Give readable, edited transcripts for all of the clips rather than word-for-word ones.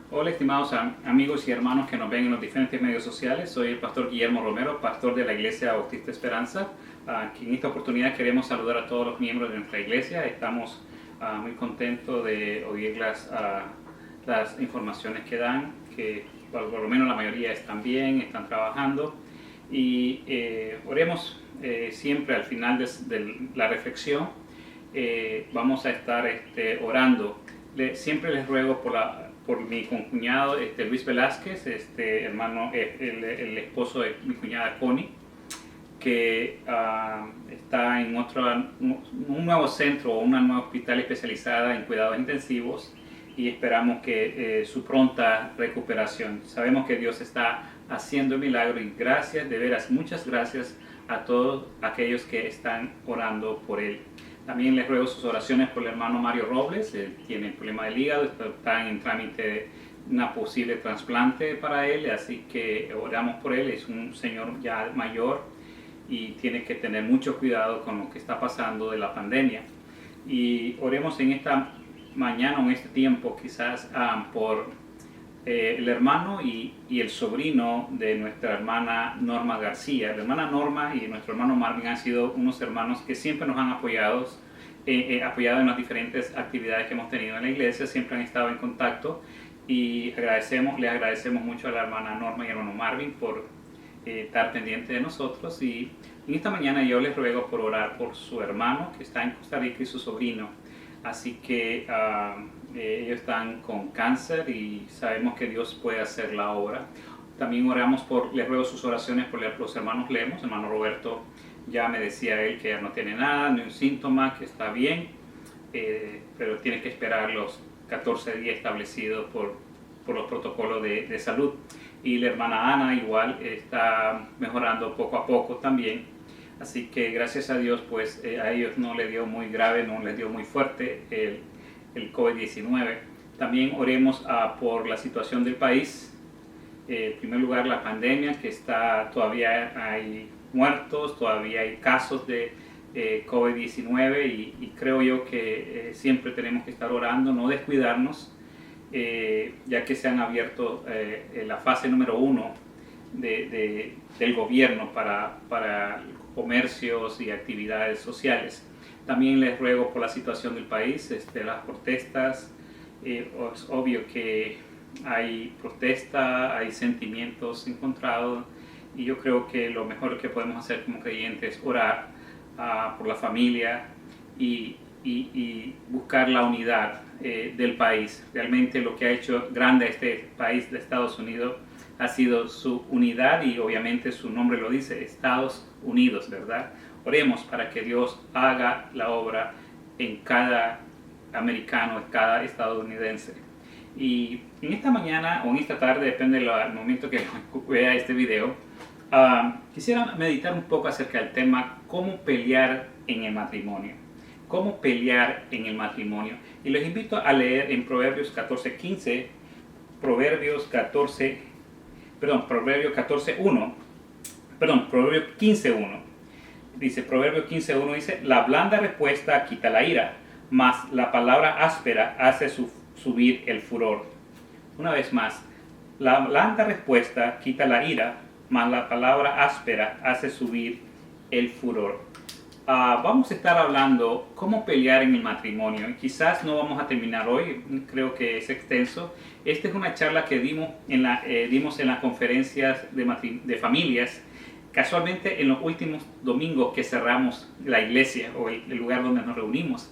Hola estimados amigos y hermanos que nos ven en los diferentes medios sociales. Soy el pastor Guillermo Romero, pastor de la Iglesia Bautista Esperanza. En esta oportunidad queremos saludar a todos los miembros de nuestra iglesia. Estamos muy contentos de oír las informaciones que dan, que por lo menos la mayoría están bien, están trabajando. Y oremos siempre al final de la reflexión. Vamos a estar orando. Siempre les ruego por mi concuñado Luis Velázquez, hermano, el esposo de mi cuñada Connie, que está en un nuevo centro o una nueva hospital especializada en cuidados intensivos, y esperamos que su pronta recuperación. Sabemos que Dios está haciendo milagros y gracias, de veras, muchas gracias a todos aquellos que están orando por él. También les ruego sus oraciones por el hermano Mario Robles. Él tiene problema del hígado, está en trámite de una posible trasplante para él, así que oramos por él. Es un señor ya mayor y tiene que tener mucho cuidado con lo que está pasando de la pandemia. Y oremos en esta mañana o en este tiempo quizás por el hermano y el sobrino de nuestra hermana Norma García. La hermana Norma y nuestro hermano Marvin han sido unos hermanos que siempre nos han apoyado en las diferentes actividades que hemos tenido en la iglesia. Siempre han estado en contacto y le agradecemos mucho a la hermana Norma y al hermano Marvin por estar pendiente de nosotros. Y en esta mañana yo les ruego por orar por su hermano que está en Costa Rica y su sobrino. Así que ellos están con cáncer y sabemos que Dios puede hacer la obra. También les ruego sus oraciones por los hermanos Lemos. Hermano Roberto, ya me decía él que ya no tiene nada, ni un síntoma, que está bien, pero tiene que esperar los 14 días establecidos por los protocolos de salud. Y la hermana Ana igual está mejorando poco a poco también. Así que gracias a Dios, pues a ellos no les dio muy grave, no les dio muy fuerte el COVID-19. También oremos por la situación del país. En primer lugar, la pandemia, que todavía hay muertos, todavía hay casos de COVID-19 y creo yo que siempre tenemos que estar orando, no descuidarnos, ya que se han abierto la fase número 1 del gobierno para comercios y actividades sociales. También les ruego por la situación del país, las protestas. Es obvio que hay protesta, hay sentimientos encontrados, y yo creo que lo mejor que podemos hacer como creyentes es orar por la familia y buscar la unidad del país. Realmente lo que ha hecho grande a este país de Estados Unidos ha sido su unidad, y obviamente su nombre lo dice, Estados Unidos, ¿verdad? Oremos para que Dios haga la obra en cada americano, en cada estadounidense. Y en esta mañana o en esta tarde, depende del momento que vea este video, quisiera meditar un poco acerca del tema cómo pelear en el matrimonio. Cómo pelear en el matrimonio. Y los invito a leer en Proverbios 14:15, Proverbios 15:1. Dice, Proverbios 15:1 dice, la blanda respuesta quita la ira, mas la palabra áspera hace subir el furor. Una vez más, la blanda respuesta quita la ira, mas la palabra áspera hace subir el furor. Vamos a estar hablando cómo pelear en el matrimonio. Quizás no vamos a terminar hoy, creo que es extenso. Esta es una charla que dimos en las conferencias de familias, casualmente en los últimos domingos que cerramos la iglesia o el lugar donde nos reunimos.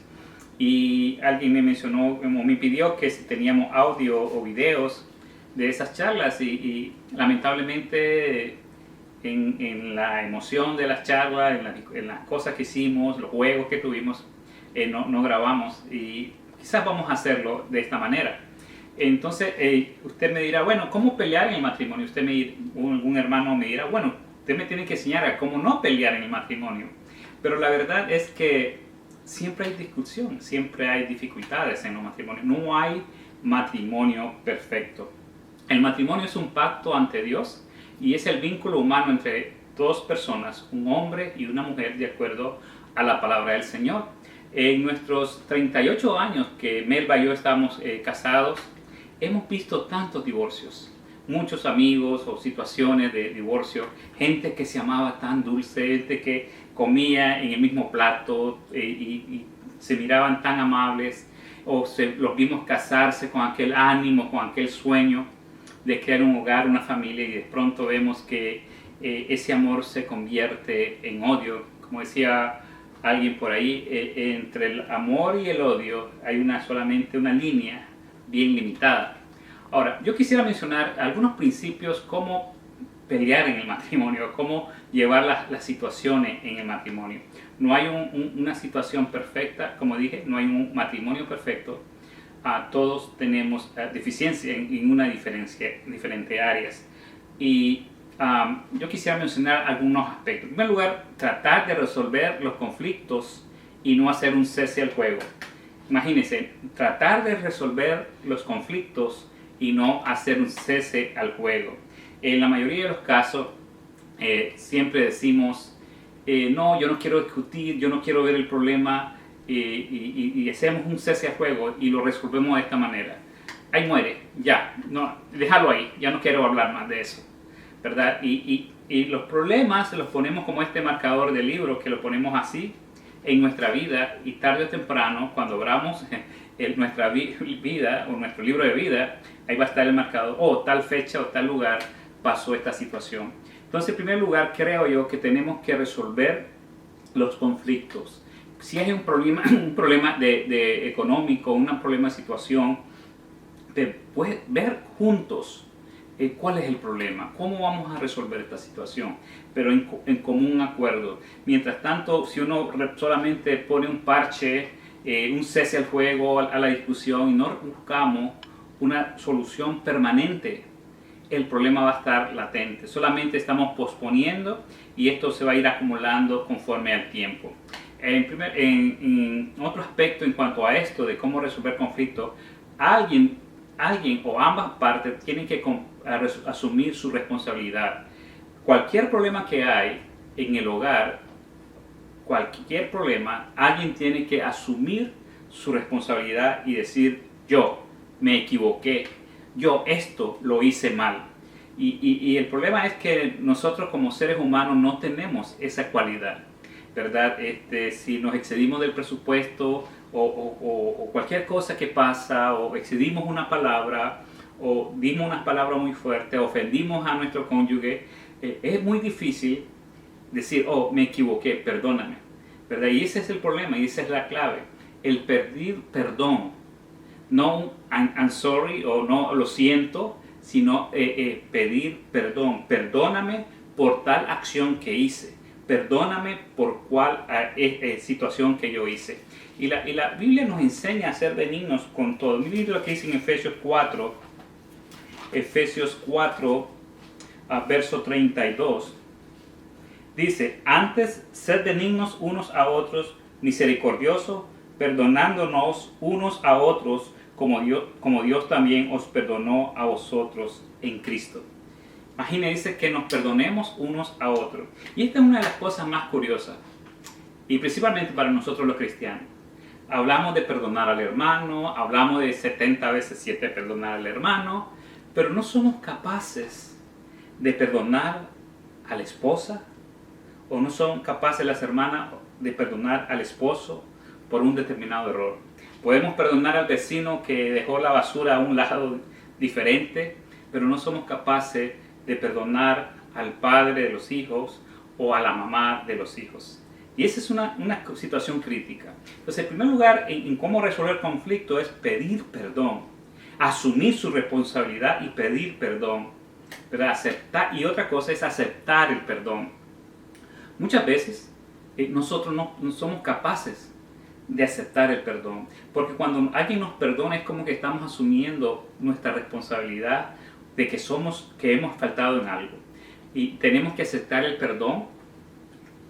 Y alguien me pidió que si teníamos audio o videos de esas charlas, y lamentablemente en la emoción de las charlas, en las cosas que hicimos, los juegos que tuvimos, no grabamos, y quizás vamos a hacerlo de esta manera. Entonces usted me dirá, bueno, ¿cómo pelear en el matrimonio? Algún hermano me dirá, bueno, usted me tiene que enseñar a cómo no pelear en el matrimonio. Pero la verdad es que siempre hay discusión, siempre hay dificultades en los matrimonios. No hay matrimonio perfecto. El matrimonio es un pacto ante Dios y es el vínculo humano entre dos personas, un hombre y una mujer, de acuerdo a la palabra del Señor. En nuestros 38 años que Melba y yo estamos casados, hemos visto tantos divorcios, muchos amigos o situaciones de divorcio, gente que se amaba tan dulce, gente que comía en el mismo plato y se miraban tan amables, o los vimos casarse con aquel ánimo, con aquel sueño de crear un hogar, una familia, y de pronto vemos que ese amor se convierte en odio. Como decía alguien por ahí, entre el amor y el odio hay solamente una línea bien limitada. Ahora, yo quisiera mencionar algunos principios, cómo pelear en el matrimonio, cómo llevar las situaciones en el matrimonio. No hay una situación perfecta, como dije, no hay un matrimonio perfecto. Todos tenemos deficiencia en una diferentes áreas. Y yo quisiera mencionar algunos aspectos. En primer lugar, tratar de resolver los conflictos y no hacer un cese al juego. Imagínense, tratar de resolver los conflictos y no hacer un cese al juego. En la mayoría de los casos, siempre decimos, no, yo no quiero discutir, yo no quiero ver el problema, y hacemos un cese al juego y lo resolvemos de esta manera. Ahí muere, ya, no, déjalo ahí, ya no quiero hablar más de eso, ¿verdad? Y los problemas los ponemos como este marcador del libro, que lo ponemos así en nuestra vida, y tarde o temprano, cuando abramos nuestra vida o nuestro libro de vida, ahí va a estar el marcador, tal fecha o tal lugar pasó esta situación. Entonces, en primer lugar, creo yo que tenemos que resolver los conflictos. Si hay un problema de económico, un problema de situación, pues, ver juntos cuál es el problema, cómo vamos a resolver esta situación, pero en común acuerdo. Mientras tanto, si uno solamente pone un parche, un cese al juego, a la discusión, y no buscamos una solución permanente, el problema va a estar latente. Solamente estamos posponiendo y esto se va a ir acumulando conforme al tiempo. En otro aspecto en cuanto a esto de cómo resolver conflictos, alguien o ambas partes tienen que asumir su responsabilidad. Cualquier problema que hay en el hogar, cualquier problema, alguien tiene que asumir su responsabilidad y decir, yo me equivoqué, yo esto lo hice mal. Y el problema es que nosotros como seres humanos no tenemos esa cualidad, ¿verdad? Si nos excedimos del presupuesto o cualquier cosa que pasa, o excedimos una palabra, o dimos unas palabras muy fuertes, ofendimos a nuestro cónyuge, es muy difícil decir, me equivoqué, perdóname, ¿verdad? Y ese es el problema y esa es la clave, el pedir perdón, no I'm sorry o no lo siento, sino pedir perdón, perdóname por tal acción que hice, perdóname por cual situación que yo hice. Y la Biblia nos enseña a ser benignos con todo. Miren lo que dice en Efesios 4, verso 32. Dice, antes sed benignos unos a otros, misericordiosos, perdonándonos unos a otros, como Dios también os perdonó a vosotros en Cristo. Imagínense que nos perdonemos unos a otros. Y esta es una de las cosas más curiosas, y principalmente para nosotros los cristianos. Hablamos de perdonar al hermano, hablamos de 70 veces 7 perdonar al hermano, pero no somos capaces de perdonar a la esposa, o no son capaces las hermanas de perdonar al esposo por un determinado error. Podemos perdonar al vecino que dejó la basura a un lado diferente, pero no somos capaces de perdonar al padre de los hijos o a la mamá de los hijos. Y esa es una situación crítica. Entonces, en primer lugar, en cómo resolver conflicto es pedir perdón, asumir su responsabilidad y pedir perdón, ¿verdad? Aceptar, y otra cosa es aceptar el perdón. Muchas veces nosotros no somos capaces de aceptar el perdón, porque cuando alguien nos perdona es como que estamos asumiendo nuestra responsabilidad de que hemos faltado en algo, y tenemos que aceptar el perdón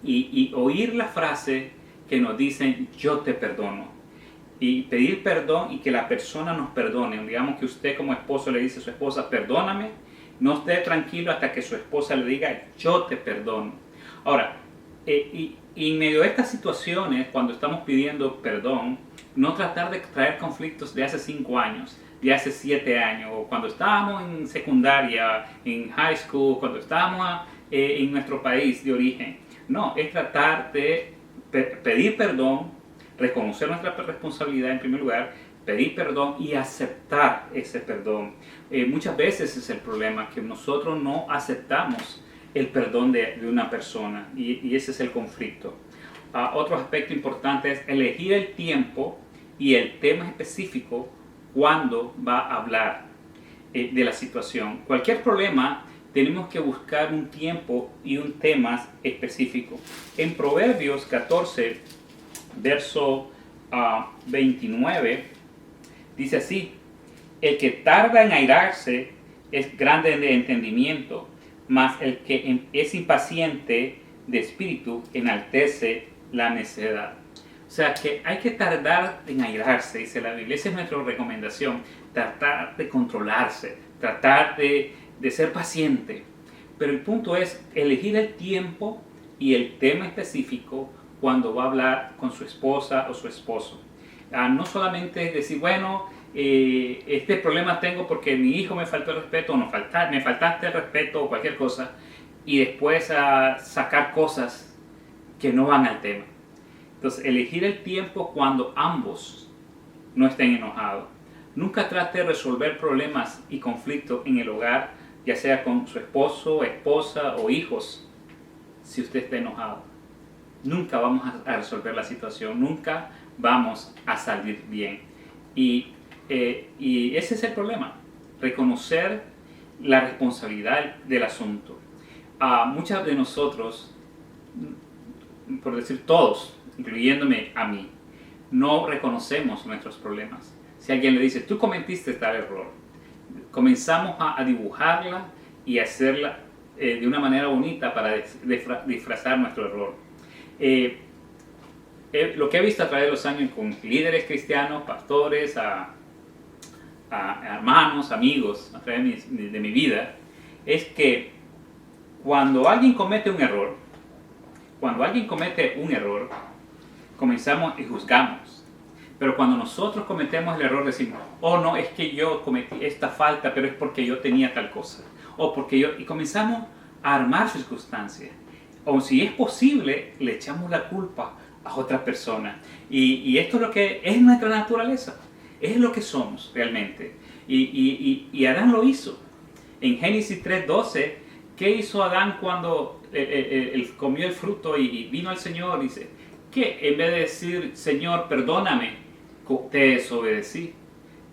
y oír la frase que nos dicen yo te perdono, y pedir perdón y que la persona nos perdone. Digamos que usted como esposo le dice a su esposa perdóname, no esté tranquilo hasta que su esposa le diga yo te perdono. Ahora, y en medio de estas situaciones, cuando estamos pidiendo perdón, no tratar de traer conflictos de hace 5 años, de hace 7 años, o cuando estábamos en secundaria, en high school, cuando estábamos en nuestro país de origen. No, es tratar de pedir perdón, reconocer nuestra responsabilidad en primer lugar, pedir perdón y aceptar ese perdón. Muchas veces es el problema, que nosotros no aceptamos el perdón de una persona, y ese es el conflicto. Otro aspecto importante es elegir el tiempo y el tema específico cuando va a hablar de la situación. Cualquier problema tenemos que buscar un tiempo y un tema específico. En Proverbios 14, verso 29, dice así: el que tarda en airarse es grande de entendimiento, mas el que es impaciente de espíritu enaltece la necedad. O sea que hay que tardar en airarse, dice la Biblia. Esa es nuestra recomendación: tratar de controlarse, tratar de ser paciente. Pero el punto es elegir el tiempo y el tema específico cuando va a hablar con su esposa o su esposo. No solamente decir, bueno, este problema tengo porque mi hijo me faltó el respeto, o me faltaste el respeto, o cualquier cosa, y después sacar cosas que no van al tema. Entonces, elegir el tiempo cuando ambos no estén enojados. Nunca trate de resolver problemas y conflictos en el hogar, ya sea con su esposo, esposa o hijos, si usted está enojado. Nunca vamos a resolver la situación, nunca vamos a salir bien. Y ese es el problema: reconocer la responsabilidad del asunto. Muchos de nosotros, por decir todos, incluyéndome a mí, no reconocemos nuestros problemas. Si alguien le dice, tú cometiste tal error, comenzamos a dibujarla y hacerla de una manera bonita para disfrazar nuestro error. Lo que he visto a través de los años con líderes cristianos, pastores, a hermanos, amigos, a través de mi vida, es que cuando alguien comete un error, comenzamos y juzgamos. Pero cuando nosotros cometemos el error, decimos, oh no, es que yo cometí esta falta, pero es porque yo tenía tal cosa. Y comenzamos a armar circunstancias. O si es posible, le echamos la culpa a otra persona. Y esto es lo que es nuestra naturaleza. Es lo que somos realmente. Y Adán lo hizo. En Génesis 3:12, ¿qué hizo Adán cuando él comió el fruto y vino al Señor? Dice, que en vez de decir, Señor, perdóname, te desobedecí.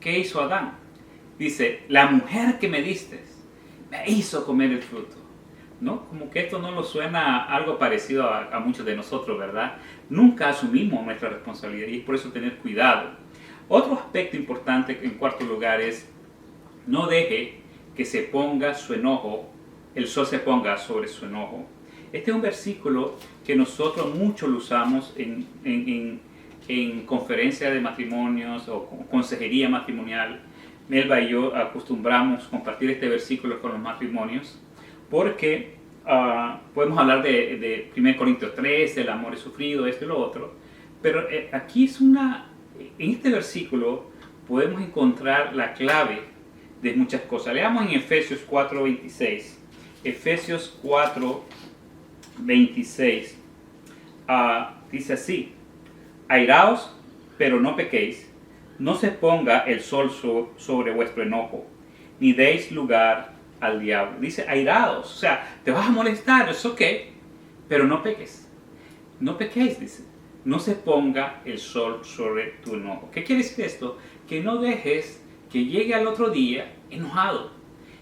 ¿Qué hizo Adán? Dice, la mujer que me diste me hizo comer el fruto. ¿No? Como que esto no nos suena a algo parecido a muchos de nosotros, ¿verdad? Nunca asumimos nuestra responsabilidad, y es por eso tener cuidado. Otro aspecto importante, en cuarto lugar, es no deje que se ponga su enojo, el sol se ponga sobre su enojo. Este es un versículo que nosotros mucho lo usamos en conferencias de matrimonios o consejería matrimonial. Melba y yo acostumbramos compartir este versículo con los matrimonios porque podemos hablar de 1 Corintios 3, el amor es sufrido, esto y lo otro, pero aquí en este versículo podemos encontrar la clave de muchas cosas. Leamos en Efesios 4:26. Efesios 4:26 dice así: airaos, pero no pequéis, no se ponga el sol sobre vuestro enojo, ni deis lugar al diablo. Dice airaos, o sea, te vas a molestar, es ok, pero no peques. No pequéis, dice. No se ponga el sol sobre tu enojo. ¿Qué quiere decir esto? Que no dejes que llegue al otro día enojado.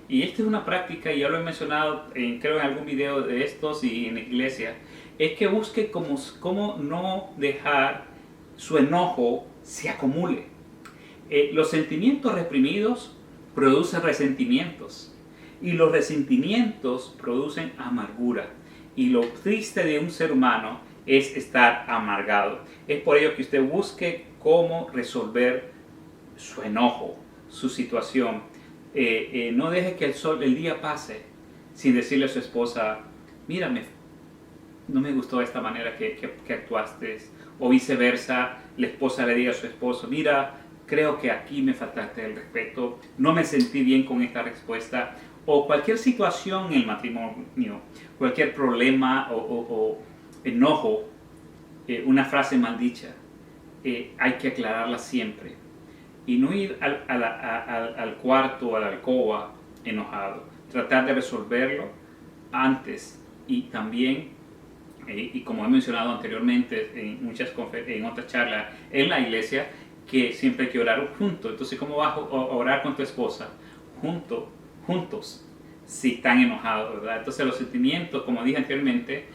Y esta es una práctica, y ya lo he mencionado creo en algún video de estos y en la iglesia, es que busque cómo no dejar su enojo se acumule. Los sentimientos reprimidos producen resentimientos, y los resentimientos producen amargura. Y lo triste de un ser humano es estar amargado. Es por ello que usted busque cómo resolver su enojo, su situación. No deje que el día pase sin decirle a su esposa, mírame, no me gustó esta manera que actuaste. O viceversa, la esposa le diga a su esposo, mira, creo que aquí me faltaste el respeto, no me sentí bien con esta respuesta, o cualquier situación en el matrimonio, cualquier problema o enojo, una frase maldicha, hay que aclararla siempre y no ir al cuarto o a la alcoba enojado, tratar de resolverlo antes y también, y como he mencionado anteriormente en otras charlas en la iglesia, que siempre hay que orar juntos. Entonces, ¿cómo vas a orar con tu esposa? Juntos, si están enojados, ¿verdad? Entonces, los sentimientos, como dije anteriormente,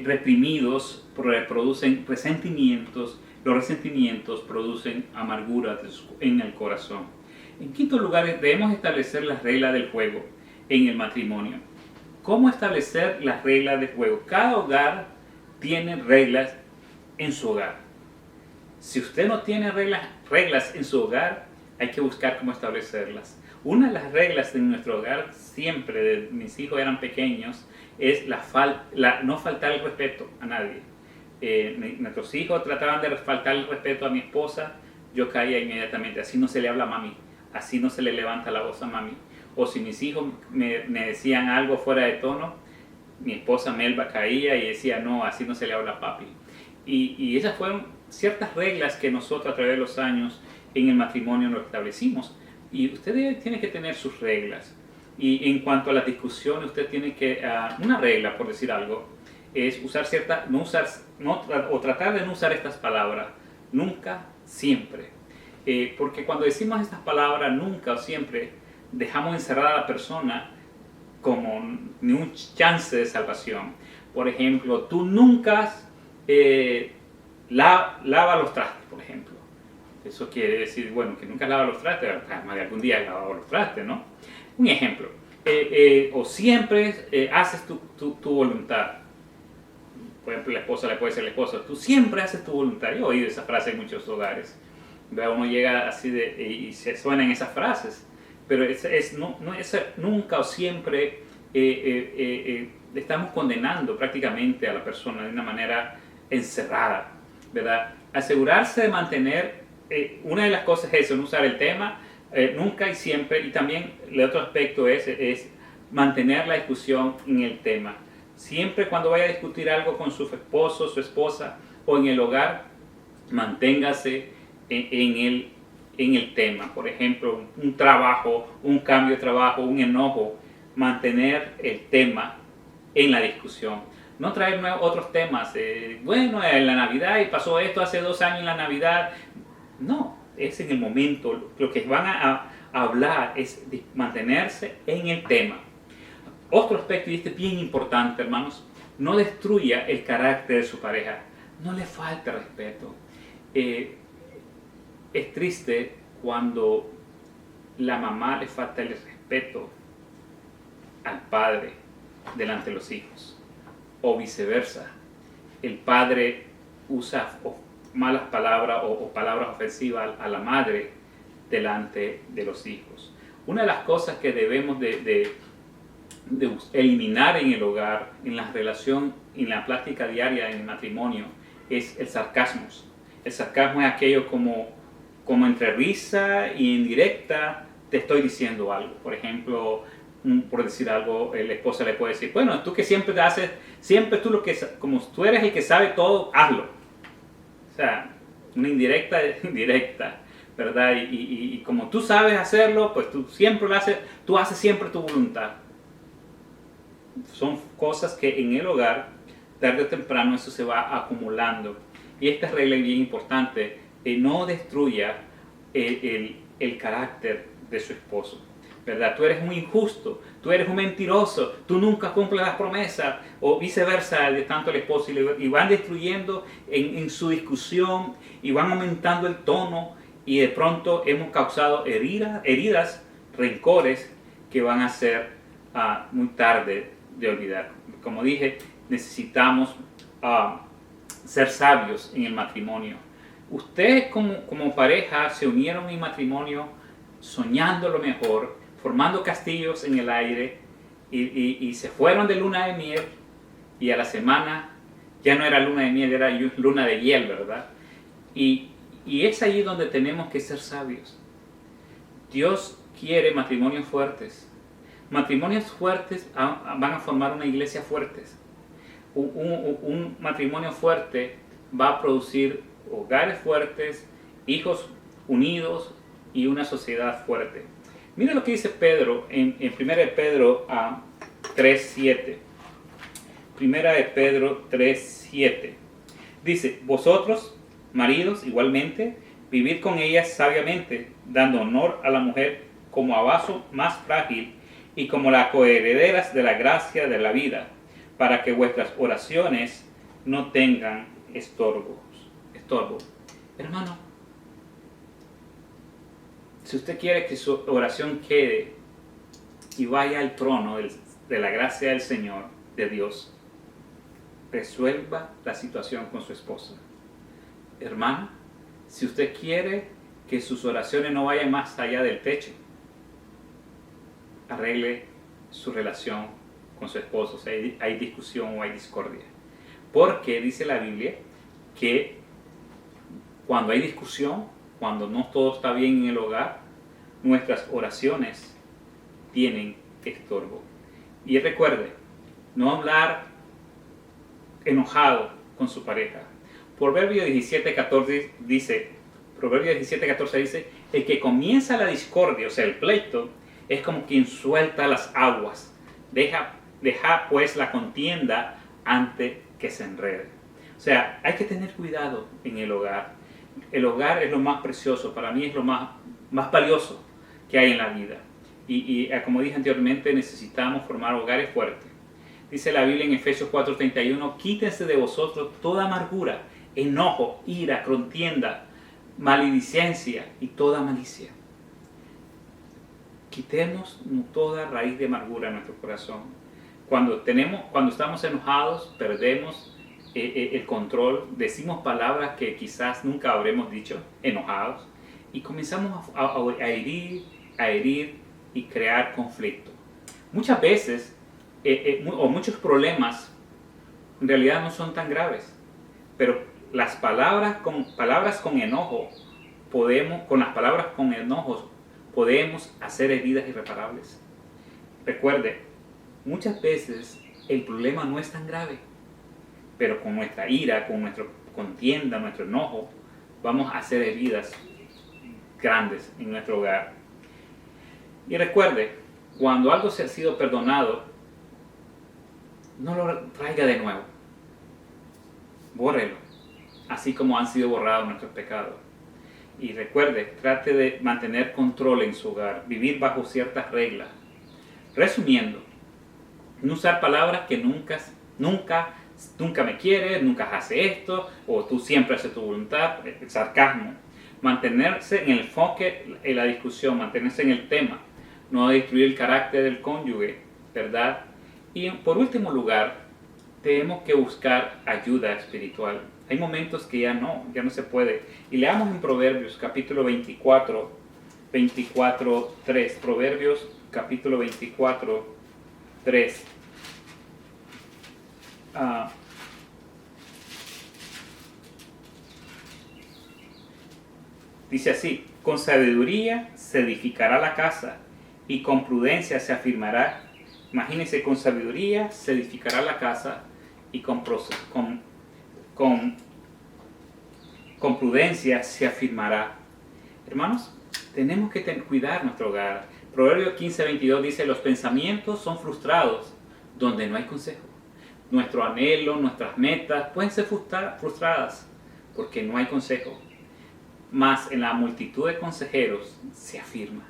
reprimidos producen resentimientos, los resentimientos producen amargura en el corazón. En quinto lugar, debemos establecer las reglas del juego en el matrimonio. ¿Cómo establecer las reglas del juego? Cada hogar tiene reglas en su hogar. Si usted no tiene reglas en su hogar, hay que buscar cómo establecerlas. Una de las reglas en nuestro hogar, siempre, de mis hijos eran pequeños, es no faltar el respeto a nadie. Nuestros hijos trataban de faltar el respeto a mi esposa, yo caía inmediatamente. Así no se le habla a mami, así no se le levanta la voz a mami. O si mis hijos me decían algo fuera de tono, mi esposa Melba caía y decía, no, así no se le habla a papi. Y esas fueron ciertas reglas que nosotros a través de los años en el matrimonio nos establecimos. Y usted tiene que tener sus reglas. Y en cuanto a las discusiones, usted tiene que, una regla, por decir algo, es tratar de no usar estas palabras, nunca, siempre. Porque cuando decimos estas palabras, nunca o siempre, dejamos encerrada a la persona como ni un chance de salvación. Por ejemplo, tú nunca lava los trastes, por ejemplo. Eso quiere decir, bueno, que nunca lava los trastes, más de algún día has lavado los trastes, ¿no? Un ejemplo. O siempre haces tu voluntad. Por ejemplo, la esposa le puede decir al esposo, tú siempre haces tu voluntad. Yo he oído esa frase en muchos hogares. Uno llega así y se suenan esas frases. Pero nunca o siempre estamos condenando prácticamente a la persona de una manera encerrada, ¿verdad? Asegurarse de mantener, una de las cosas es eso, no usar el tema nunca y siempre, y también el otro aspecto es mantener la discusión en el tema. Siempre cuando vaya a discutir algo con su esposo, su esposa o en el hogar, manténgase en el tema. Por ejemplo, un trabajo, un cambio de trabajo, un enojo, mantener el tema en la discusión. No traer otros temas, bueno, en la Navidad y pasó esto hace 2 años en la Navidad. No, es en el momento. Lo que van a hablar es de mantenerse en el tema. Otro aspecto, y este es bien importante, hermanos, no destruya el carácter de su pareja. No le falte respeto. Es triste cuando la mamá le falta el respeto al padre delante de los hijos, o viceversa. El padre usa malas palabras o palabras ofensivas a la madre delante de los hijos. Una de las cosas que debemos de eliminar en el hogar, en la relación, en la práctica diaria, en el matrimonio, es el sarcasmo. El sarcasmo es aquello como entre risa y indirecta te estoy diciendo algo. Por ejemplo, por decir algo, la esposa le puede decir, bueno, tú que siempre haces, siempre tú como tú eres el que sabe todo, hazlo. O sea, una indirecta, ¿verdad? Y como tú sabes hacerlo, pues tú siempre lo haces, tú haces siempre tu voluntad. Son cosas que en el hogar, tarde o temprano, eso se va acumulando. Y esta regla es bien importante, no destruya el carácter de su esposo, ¿verdad? Tú eres muy injusto, tú eres un mentiroso, tú nunca cumples las promesas, o viceversa, de tanto el esposo, y van destruyendo en su discusión, y van aumentando el tono, y de pronto hemos causado heridas, rencores, que van a ser muy tarde de olvidar. Como dije, necesitamos ser sabios en el matrimonio. Ustedes como pareja se unieron en matrimonio soñando lo mejor, formando castillos en el aire y se fueron de luna de miel y a la semana ya no era luna de miel, era luna de hiel, ¿verdad? Y Y es allí donde tenemos que ser sabios. Dios quiere matrimonios fuertes. Matrimonios fuertes van a formar una iglesia fuerte. Un matrimonio fuerte va a producir hogares fuertes, hijos unidos y una sociedad fuerte. Mira lo que dice Pedro en 1 de Pedro 3:7. 1 de Pedro 3:7. Dice, vosotros, maridos, igualmente, vivid con ellas sabiamente, dando honor a la mujer como a vaso más frágil y como las coherederas de la gracia de la vida, para que vuestras oraciones no tengan estorbo. Hermano, si usted quiere que su oración quede y vaya al trono de la gracia del Señor, de Dios, resuelva la situación con su esposa. Hermano, si usted quiere que sus oraciones no vayan más allá del techo, arregle su relación con su esposo, si hay discusión o hay discordia. Porque dice la Biblia que cuando hay discusión, cuando no todo está bien en el hogar, nuestras oraciones tienen estorbo. Y recuerde, no hablar enojado con su pareja. Proverbios 17:14 dice, el que comienza la discordia, o sea, el pleito, es como quien suelta las aguas. Deja pues la contienda antes que se enrede. O sea, hay que tener cuidado en el hogar. El hogar es lo más precioso, para mí es lo más valioso que hay en la vida. Y como dije anteriormente, necesitamos formar hogares fuertes. Dice la Biblia en Efesios 4:31, quítense de vosotros toda amargura, enojo, ira, contienda, maledicencia y toda malicia. Quitemos toda raíz de amargura en nuestro corazón. Cuando estamos enojados, perdemos el control, decimos palabras que quizás nunca habremos dicho, enojados, y comenzamos a herir y crear conflicto. Muchas veces, o muchos problemas, en realidad no son tan graves, pero las palabras con enojo, con las palabras con enojo, podemos hacer heridas irreparables. Recuerde, muchas veces el problema no es tan grave, pero con nuestra ira, con nuestra contienda, nuestro enojo, vamos a hacer heridas grandes en nuestro hogar. Y recuerde, cuando algo se ha sido perdonado, no lo traiga de nuevo. Bórrelo, así como han sido borrados nuestros pecados. Y recuerde, trate de mantener control en su hogar, vivir bajo ciertas reglas. Resumiendo, no usar palabras que nunca me quieres, nunca hace esto, o tú siempre haces tu voluntad, el sarcasmo. Mantenerse en el enfoque en la discusión, mantenerse en el tema, no destruir el carácter del cónyuge, ¿verdad? Y por último lugar, tenemos que buscar ayuda espiritual. Hay momentos que ya no se puede. Y leamos en Proverbios capítulo 24, 3. Proverbios capítulo 24, 3. Dice así, con sabiduría se edificará la casa y con prudencia se afirmará. Imagínense, con sabiduría se edificará la casa y con prudencia se afirmará. Hermanos, tenemos que cuidar nuestro hogar. Proverbios 15:22 dice, los pensamientos son frustrados donde no hay consejo. Nuestro anhelo, nuestras metas pueden ser frustradas porque no hay consejo. Mas en la multitud de consejeros se afirma.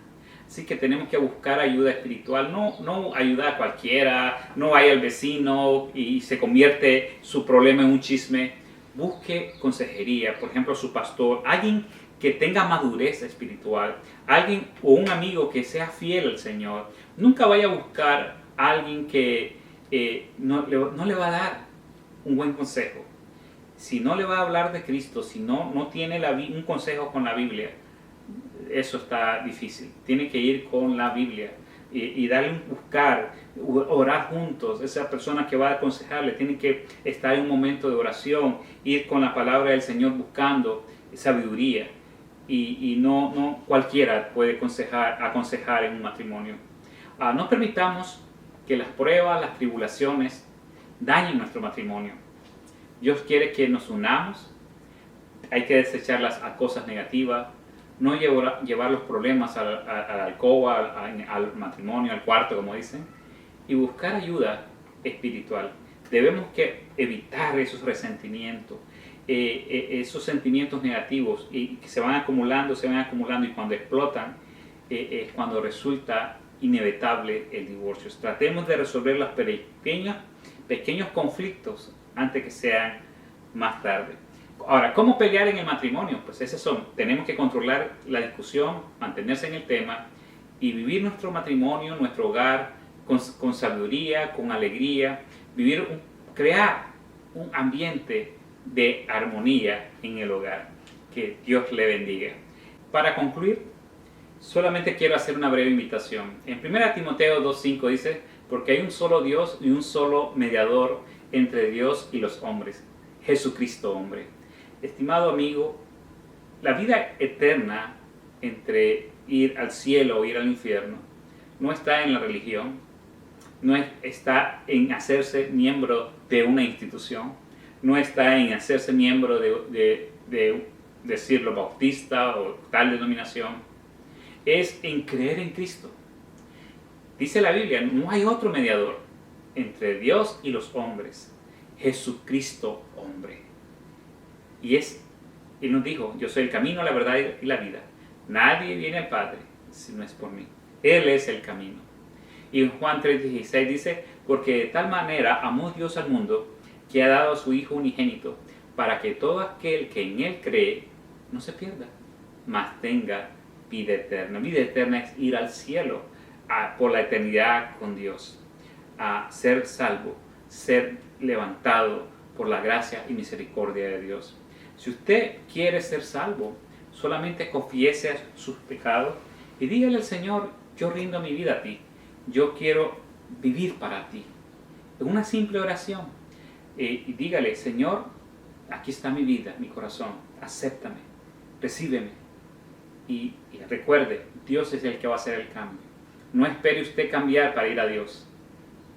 Así que tenemos que buscar ayuda espiritual, no ayuda a cualquiera, no vaya al vecino y se convierte su problema en un chisme. Busque consejería, por ejemplo, su pastor, alguien que tenga madurez espiritual, alguien o un amigo que sea fiel al Señor. Nunca vaya a buscar a alguien que no le va a dar un buen consejo. Si no le va a hablar de Cristo, si no tiene un consejo con la Biblia, eso está difícil. Tiene que ir con la Biblia y darle un buscar, orar juntos. Esa persona que va a aconsejarle tiene que estar en un momento de oración, ir con la palabra del Señor buscando sabiduría y no cualquiera puede aconsejar en un matrimonio. No permitamos que las pruebas, las tribulaciones dañen nuestro matrimonio. Dios quiere que nos unamos, hay que desechar las cosas negativas, no llevar los problemas a la alcoba, al matrimonio, al cuarto, como dicen, y buscar ayuda espiritual. Debemos que evitar esos resentimientos, esos sentimientos negativos y que se van acumulando y cuando explotan es cuando resulta inevitable el divorcio. Tratemos de resolver los pequeños conflictos antes que sean más tarde. Ahora, ¿cómo pelear en el matrimonio? Pues tenemos que controlar la discusión, mantenerse en el tema y vivir nuestro matrimonio, nuestro hogar con sabiduría, con alegría, crear un ambiente de armonía en el hogar. Que Dios le bendiga. Para concluir, solamente quiero hacer una breve invitación. En 1 Timoteo 2:5 dice, porque hay un solo Dios y un solo mediador entre Dios y los hombres, Jesucristo hombre. Estimado amigo, la vida eterna entre ir al cielo o ir al infierno no está en la religión, no está en hacerse miembro de una institución, no está en hacerse miembro de decirlo bautista o tal denominación, es en creer en Cristo. Dice la Biblia, no hay otro mediador entre Dios y los hombres, Jesucristo hombre. Y Él nos dijo, yo soy el camino, la verdad y la vida. Nadie viene al Padre si no es por mí. Él es el camino. Y en Juan 3:16 dice, porque de tal manera amó Dios al mundo, que ha dado a su Hijo unigénito, para que todo aquel que en Él cree, no se pierda, mas tenga vida eterna. Vida eterna es ir al cielo por la eternidad con Dios, a ser salvo, ser levantado por la gracia y misericordia de Dios. Si usted quiere ser salvo, solamente confiese sus pecados y dígale al Señor, yo rindo mi vida a ti, yo quiero vivir para ti. En una simple oración, y dígale, Señor, aquí está mi vida, mi corazón, acéptame, recíbeme. Y recuerde, Dios es el que va a hacer el cambio. No espere usted cambiar para ir a Dios.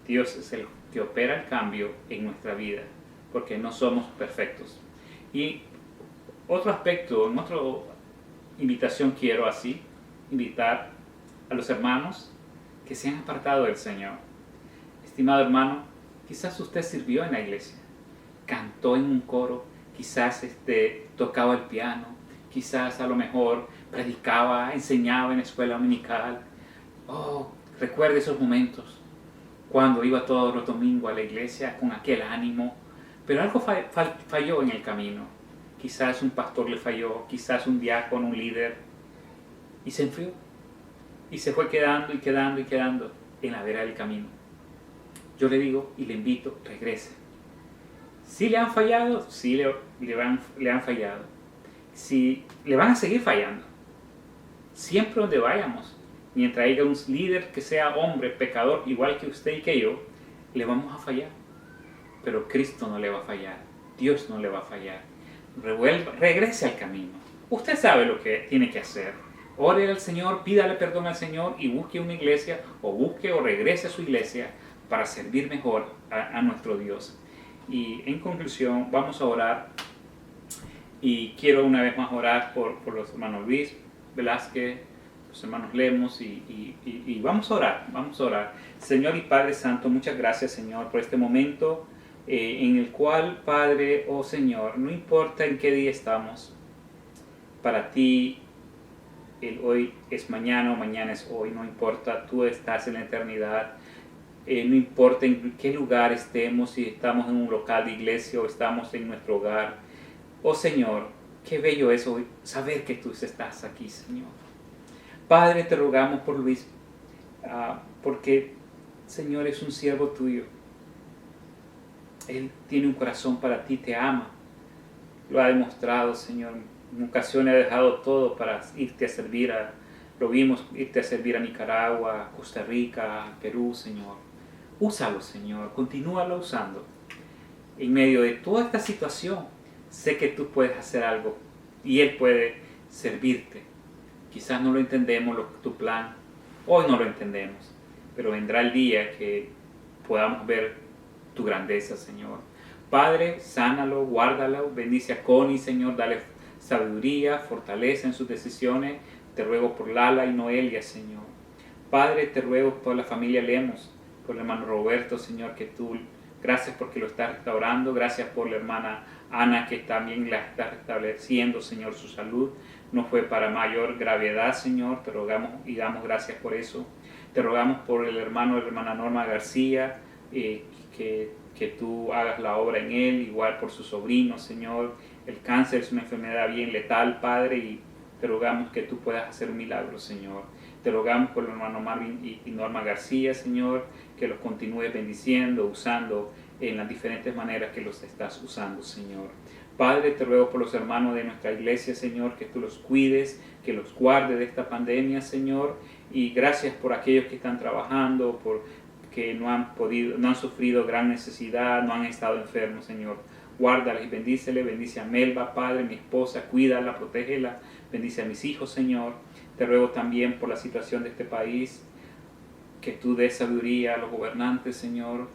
Dios es el que opera el cambio en nuestra vida, porque no somos perfectos. Y otro aspecto, en otra invitación quiero invitar a los hermanos que se han apartado del Señor. Estimado hermano, quizás usted sirvió en la iglesia, cantó en un coro, quizás tocaba el piano, quizás a lo mejor predicaba, enseñaba en la escuela dominical. Recuerde esos momentos cuando iba todos los domingos a la iglesia con aquel ánimo, pero algo falló en el camino. Quizás un pastor le falló, quizás un diácono, un líder, y se enfrió y se fue quedando en la vera del camino. Yo le digo y le invito, regrese. Si le han fallado, sí le han fallado. Si le van a seguir fallando, siempre donde vayamos, mientras haya un líder que sea hombre, pecador, igual que usted y que yo, le vamos a fallar. Pero Cristo no le va a fallar, Dios no le va a fallar. Regrese al camino. Usted sabe lo que tiene que hacer. Ore al Señor, pídale perdón al Señor y busque una iglesia o regrese a su iglesia para servir mejor a nuestro Dios. Y en conclusión, vamos a orar. Y quiero una vez más orar por los hermanos Luis Velázquez, los hermanos Lemos y vamos a orar. Señor y Padre Santo, muchas gracias, Señor, por este momento en el cual, Padre, oh Señor, no importa en qué día estamos, para ti el hoy es mañana o mañana es hoy, no importa, tú estás en la eternidad. No importa en qué lugar estemos, si estamos en un local de iglesia o estamos en nuestro hogar. Oh Señor, qué bello es hoy saber que tú estás aquí, Señor. Padre, te rogamos por Luis, porque, Señor, es un siervo tuyo. Él tiene un corazón para ti, te ama. Lo ha demostrado, Señor. En ocasiones ha dejado todo para irte a servir lo vimos irte a servir a Nicaragua, Costa Rica, Perú, Señor. Úsalo, Señor. Continúalo usando. En medio de toda esta situación, sé que tú puedes hacer algo y Él puede servirte. Quizás no lo entendemos, tu plan, hoy no lo entendemos, pero vendrá el día que podamos ver tu grandeza, Señor. Padre, sánalo, guárdalo, bendice a Connie, Señor, dale sabiduría, fortaleza en sus decisiones. Te ruego por Lala y Noelia, Señor. Padre, te ruego por la familia Lemos, por el hermano Roberto, Señor, que tú, gracias porque lo estás restaurando, gracias por la hermana Ana, que también la está restableciendo, Señor, su salud. No fue para mayor gravedad, Señor, te rogamos y damos gracias por eso. Te rogamos por el hermano y la hermana Norma García, que tú hagas la obra en él, igual por su sobrino, Señor. El cáncer es una enfermedad bien letal, Padre, y te rogamos que tú puedas hacer un milagro, Señor. Te rogamos por el hermano Marvin y Norma García, Señor, que los continúes bendiciendo, usando en las diferentes maneras que los estás usando, Señor. Padre, te ruego por los hermanos de nuestra iglesia, Señor, que tú los cuides, que los guardes de esta pandemia, Señor. Y gracias por aquellos que están trabajando, por que no han sufrido gran necesidad, no han estado enfermos, Señor. Guárdales y bendíceles, bendice a Melba, Padre, mi esposa, cuídala, protégela, bendice a mis hijos, Señor. Te ruego también por la situación de este país, que tú des sabiduría a los gobernantes, Señor,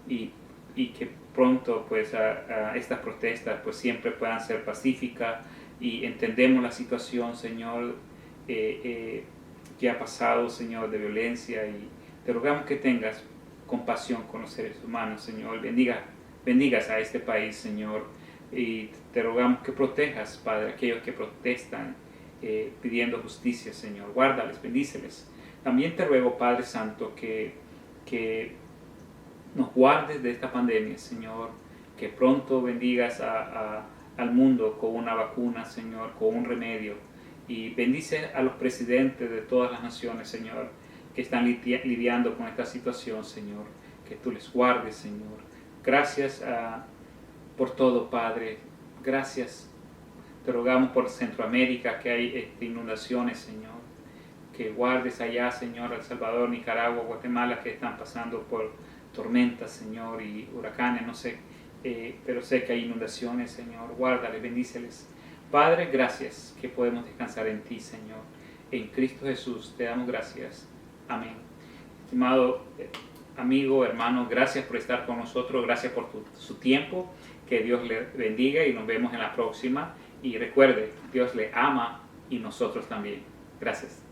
y que pronto pues a estas protestas pues siempre puedan ser pacíficas, y entendemos la situación, Señor, que ha pasado, Señor, de violencia, y te rogamos que tengas compasión con los seres humanos, Señor. Bendigas a este país, Señor, y te rogamos que protejas, Padre, a aquellos que protestan pidiendo justicia, Señor. Guárdales, bendíceles. También te ruego, Padre Santo, que nos guardes de esta pandemia, Señor, que pronto bendigas al mundo con una vacuna, Señor, con un remedio, y bendice a los presidentes de todas las naciones, Señor, que están lidiando con esta situación, Señor, que tú les guardes, Señor. Gracias por todo, Padre. Gracias. Te rogamos por Centroamérica, que hay inundaciones, Señor. Que guardes allá, Señor, El Salvador, Nicaragua, Guatemala, que están pasando por tormentas, Señor, y huracanes, no sé. Pero sé que hay inundaciones, Señor. Guárdales, bendíceles. Padre, gracias que podemos descansar en ti, Señor. En Cristo Jesús te damos gracias. Amén. Estimado amigo, hermano, gracias por estar con nosotros. Gracias por su tiempo. Que Dios le bendiga y nos vemos en la próxima. Y recuerde, Dios le ama y nosotros también. Gracias.